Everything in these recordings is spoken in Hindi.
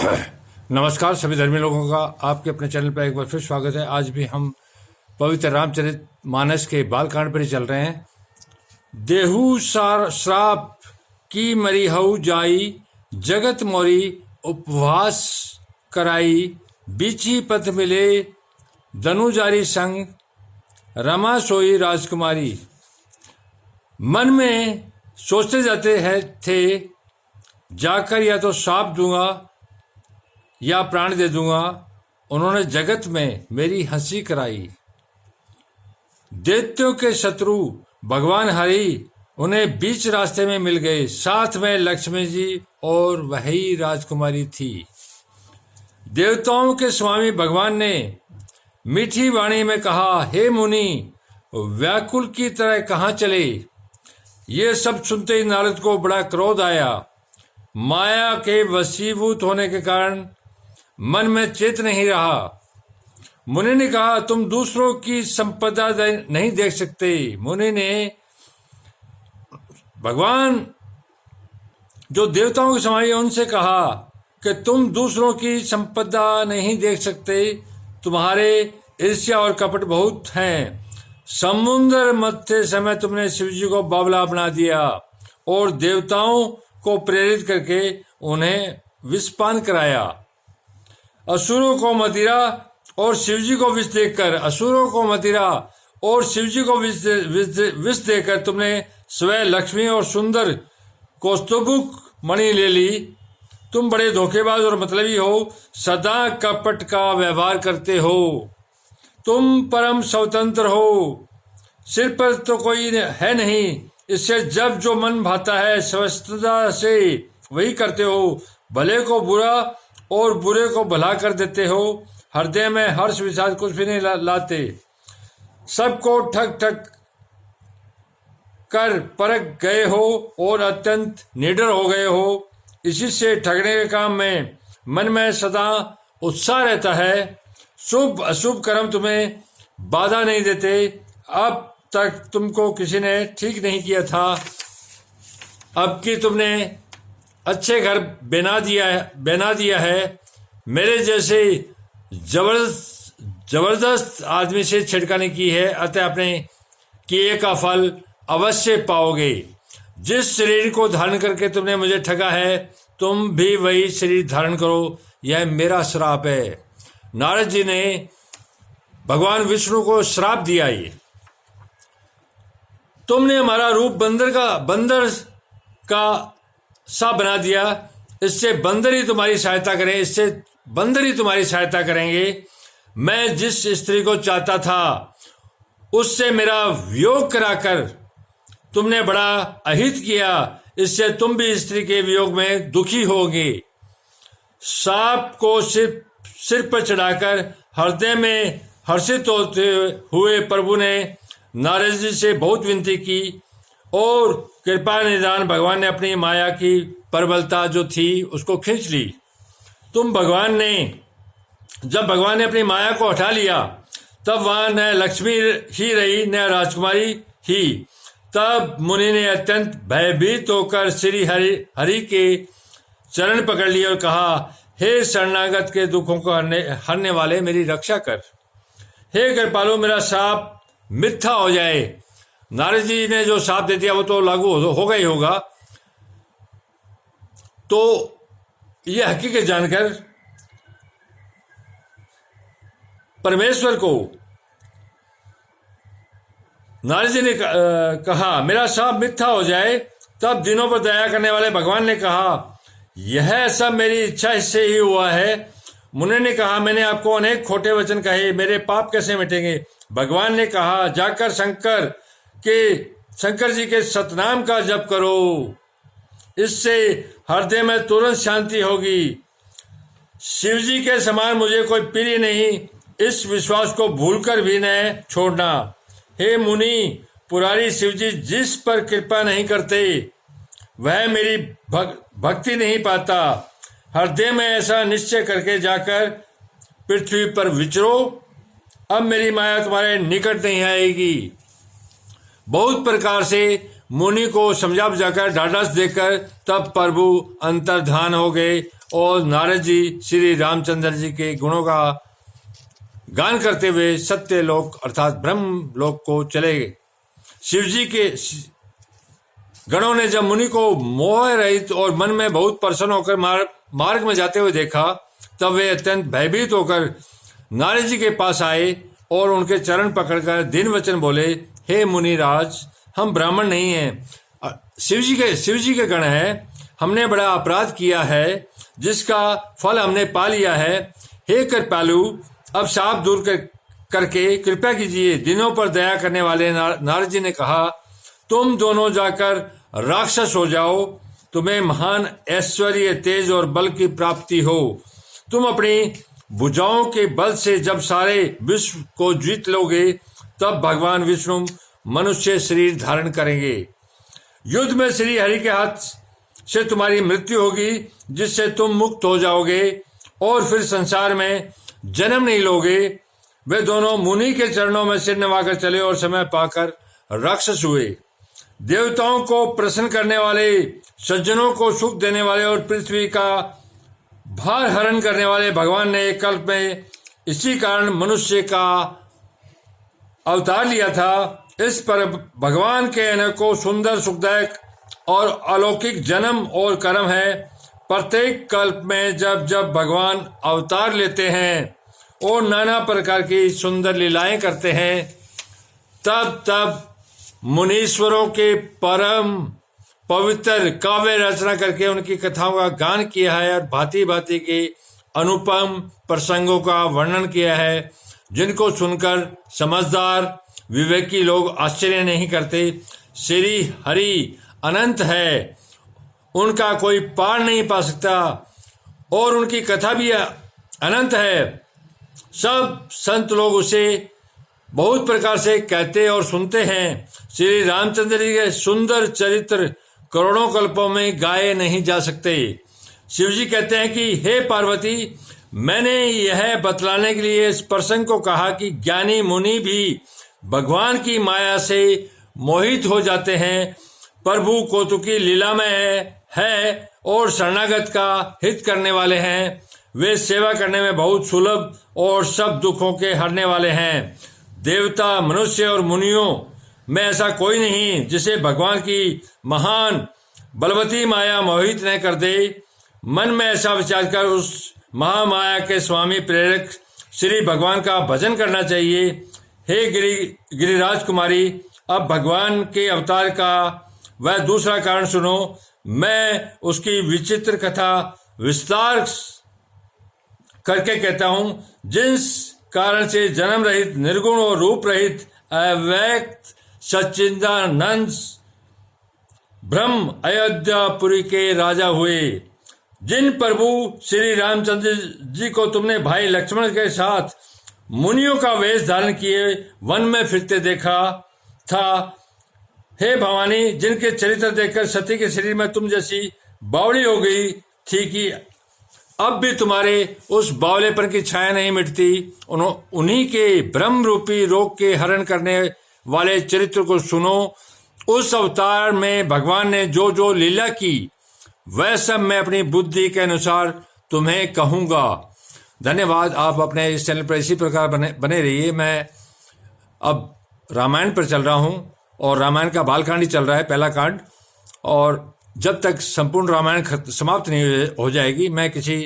नमस्कार सभी धर्मी लोगों का आपके अपने चैनल पर एक बार फिर स्वागत है। आज भी हम पवित्र रामचरित मानस के बालकांड पर ही चल रहे हैं। देहु श्राप की मरी हऊ जाई, जगत मोरी उपवास कराई, बीची पथ मिले धनुजारी संग, रमा सोई राजकुमारी। मन में सोचते जाते हैं थे, जाकर या तो शाप दूंगा या प्राण दे दूंगा। उन्होंने जगत में मेरी हंसी कराई। दैत्यों के शत्रु भगवान हरि उन्हें बीच रास्ते में मिल गए। साथ में लक्ष्मी जी और वही राजकुमारी थी। देवताओं के स्वामी भगवान ने मीठी वाणी में कहा, हे मुनि, व्याकुल की तरह कहाँ चले। ये सब सुनते ही नारद को बड़ा क्रोध आया। माया के वशीभूत होने के कारण मन में चेत नहीं रहा। मुनि ने कहा, तुम दूसरों की संपदा नहीं देख सकते। मुनि ने भगवान जो देवताओं के समाई उनसे कहा कि तुम दूसरों की संपदा नहीं देख सकते, तुम्हारे ईर्ष्या और कपट बहुत हैं। समुद्र मथते समय तुमने शिव जी को बावला बना दिया और देवताओं को प्रेरित करके उन्हें विषपान कराया। असुरों को मदिरा और शिवजी को विष देकर तुमने स्वयं लक्ष्मी और सुंदर कौस्तुभुक मणि ले ली। तुम बड़े धोखेबाज और मतलबी हो, सदा कपट का व्यवहार करते हो। तुम परम स्वतंत्र हो, सिर पर तो कोई है नहीं, इससे जब जो मन भाता है स्वस्थता से वही करते हो। भले को बुरा और बुरे को भला कर देते हो। हृदय में हर्ष विषाद कुछ भी नहीं लाते। सबको ठग ठग कर परख गए हो और अत्यंत निडर हो गए हो। इसी से ठगने के काम में मन में सदा उत्साह रहता है। शुभ अशुभ कर्म तुम्हें बाधा नहीं देते। अब तक तुमको किसी ने ठीक नहीं किया था, अब कि तुमने अच्छे घर बना दिया है। मेरे जैसे जबरदस्त आदमी से छिड़कानी की है, अतः अपने किए का फल अवश्य पाओगे। जिस शरीर को धारण करके तुमने मुझे ठगा है, तुम भी वही शरीर धारण करो। यह मेरा श्राप है। नारद जी ने भगवान विष्णु को श्राप दिया। ये तुमने हमारा रूप बंदर का सा बना दिया। इससे बंदर ही तुम्हारी सहायता करेंगे। मैं जिस स्त्री को चाहता था उससे मेरा वियोग कराकर तुमने बड़ा अहित किया। इससे तुम भी स्त्री के वियोग में दुखी होगे। सांप को सिर पर चढ़ाकर हृदय में हर्षित होते हुए प्रभु ने नारद जी से बहुत विनती की और कृपा निदान भगवान ने अपनी माया की प्रबलता जो थी उसको खींच ली। जब भगवान ने अपनी माया को हटा लिया, तब वहां न लक्ष्मी ही रही न राजकुमारी ही। तब मुनि ने अत्यंत भयभीत होकर श्री हरि के चरण पकड़ लिए और कहा, हे शरणागत के दुखों को हरने वाले, मेरी रक्षा कर। हे कृपालु, मेरा शाप मिथ्या हो जाए। नारद जी ने जो शाप दे दिया वो तो लागू होगा ही होगा। तो यह हकीकत जानकर परमेश्वर को नारद जी ने कहा, मेरा शाप मिथ्या हो जाए। तब दिनों पर दया करने वाले भगवान ने कहा, यह सब मेरी इच्छा से ही हुआ है। मुनि ने कहा, मैंने आपको अनेक खोटे वचन कहे, मेरे पाप कैसे मिटेंगे। भगवान ने कहा, जाकर शंकर जी के सतनाम का जप करो, इससे हृदय में तुरंत शांति होगी। शिव जी के समान मुझे कोई प्रिय नहीं, इस विश्वास को भूलकर भी न छोड़ना। हे मुनि, पुरारी शिव जी जिस पर कृपा नहीं करते वह मेरी भक्ति नहीं पाता। हृदय में ऐसा निश्चय करके जाकर पृथ्वी पर विचरो। अब मेरी माया तुम्हारे निकट नहीं आएगी। बहुत प्रकार से मुनि को समझा बुझाकर ढाढ़स देकर तब प्रभु अंतर्धान हो गए और नारद जी श्री रामचंद्र जी के गुणों का गान करते हुए सत्य लोक अर्थात ब्रह्म लोक को चले गए। शिव जी के गणों ने जब मुनि को मोह रहित और मन में बहुत प्रसन्न होकर मार्ग में जाते हुए देखा तब वे अत्यंत भयभीत होकर नारद जी के पास आए और उनके चरण पकड़कर दिन वचन बोले, हे मुनिराज, हम ब्राह्मण नहीं हैं, शिव जी के गण हैं, हमने बड़ा अपराध किया है जिसका फल हमने पा लिया है। हे कृपालु, अब शाप दूर करके कृपा कीजिए। दिनों पर दया करने वाले नारद जी ने कहा, तुम दोनों जाकर राक्षस हो जाओ, तुम्हें महान ऐश्वर्य, तेज और बल की प्राप्ति हो। तुम अपनी भुजाओं के बल से जब सारे विश्व को जीत लोगे तब भगवान विष्णु मनुष्य शरीर धारण करेंगे। युद्ध में श्री हरि के हाथ से तुम्हारी मृत्यु होगी जिससे तुम मुक्त हो जाओगे और फिर संसार में जन्म नहीं लोगे। वे दोनों मुनि के चरणों में सिर नवाकर चले और समय पाकर राक्षस हुए। देवताओं को प्रसन्न करने वाले, सज्जनों को सुख देने वाले और पृथ्वी का भार हरण करने वाले भगवान ने एक कल्प में इसी कारण मनुष्य का अवतार लिया था। इस पर भगवान के अनेकों सुंदर, सुखदायक और अलौकिक जन्म और कर्म है। प्रत्येक कल्प में जब जब भगवान अवतार लेते हैं और नाना प्रकार की सुंदर लीलाएं करते हैं तब तब मुनीश्वरों के परम पवित्र काव्य रचना करके उनकी कथाओं का गान किया है और भांति भांति के अनुपम प्रसंगों का वर्णन किया है जिनको सुनकर समझदार विवेकी लोग आश्चर्य नहीं करते। श्री हरि अनंत है, उनका कोई पार नहीं पा सकता और उनकी कथा भी अनंत है। सब संत लोग उसे बहुत प्रकार से कहते और सुनते हैं। श्री रामचंद्र जी के सुंदर चरित्र करोड़ों कल्पों में गाए नहीं जा सकते। शिव जी कहते हैं कि हे पार्वती, मैंने यह बतलाने के लिए इस प्रसंग को कहा कि ज्ञानी मुनि भी भगवान की माया से मोहित हो जाते हैं। प्रभु कौतुकी लीला में है और शरणागत का हित करने वाले हैं। वे सेवा करने में बहुत सुलभ और सब दुखों के हरने वाले हैं। देवता, मनुष्य और मुनियों में ऐसा कोई नहीं जिसे भगवान की महान बलवती माया मोहित न कर दे। मन में ऐसा विचार कर उस महामाया के स्वामी प्रेरक श्री भगवान का भजन करना चाहिए। हे गिरिराज कुमारी, अब भगवान के अवतार का वह दूसरा कारण सुनो। मैं उसकी विचित्र कथा विस्तार करके कहता हूं, जिस कारण से जन्म रहित, निर्गुण और रूप रहित अव्यक्त सच्चिदानंद ब्रह्म अयोध्यापुरी के राजा हुए। जिन प्रभु श्री रामचंद्र जी को तुमने भाई लक्ष्मण के साथ मुनियों का वेश धारण किए वन में फिरते देखा था, हे भवानी, जिनके चरित्र देखकर सती के शरीर में तुम जैसी बावड़ी हो गई थी कि अब भी तुम्हारे उस बावलेपन की छाया नहीं मिटती। उन्हीं के ब्रह्म रूपी रोग के हरण करने वाले चरित्र को सुनो। उस अवतार में भगवान ने जो जो लीला की वह सब मैं अपनी बुद्धि के अनुसार तुम्हें कहूंगा। धन्यवाद। आप अपने इस चैनल पर इसी प्रकार बने रहिए। मैं अब रामायण पर चल रहा हूं और रामायण का बालकांड ही चल रहा है, पहला कांड, और जब तक संपूर्ण रामायण समाप्त नहीं हो जाएगी मैं किसी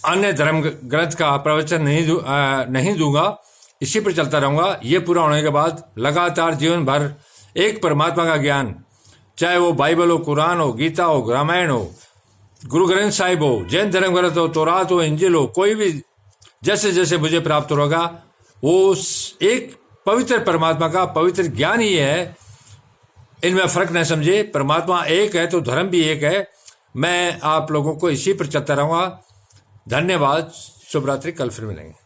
अन्य धर्म ग्रंथ का प्रवचन नहीं दूंगा। इसी पर चलता रहूंगा। ये पूरा होने के बाद लगातार जीवन भर एक परमात्मा का ज्ञान, चाहे वो बाइबल हो, कुरान हो, गीता हो, रामायण हो, गुरु ग्रंथ साहिब हो, जैन धर्म ग्रंथ हो, तौरात हो, इंजिल हो, कोई भी जैसे जैसे मुझे प्राप्त होगा वो एक पवित्र परमात्मा का पवित्र ज्ञान ही है। इनमें फर्क न समझे। परमात्मा एक है तो धर्म भी एक है। मैं आप लोगों को इसी पर चलता रहूंगा। धन्यवाद। शुभ रात्रि। कल फिर मिलेंगे।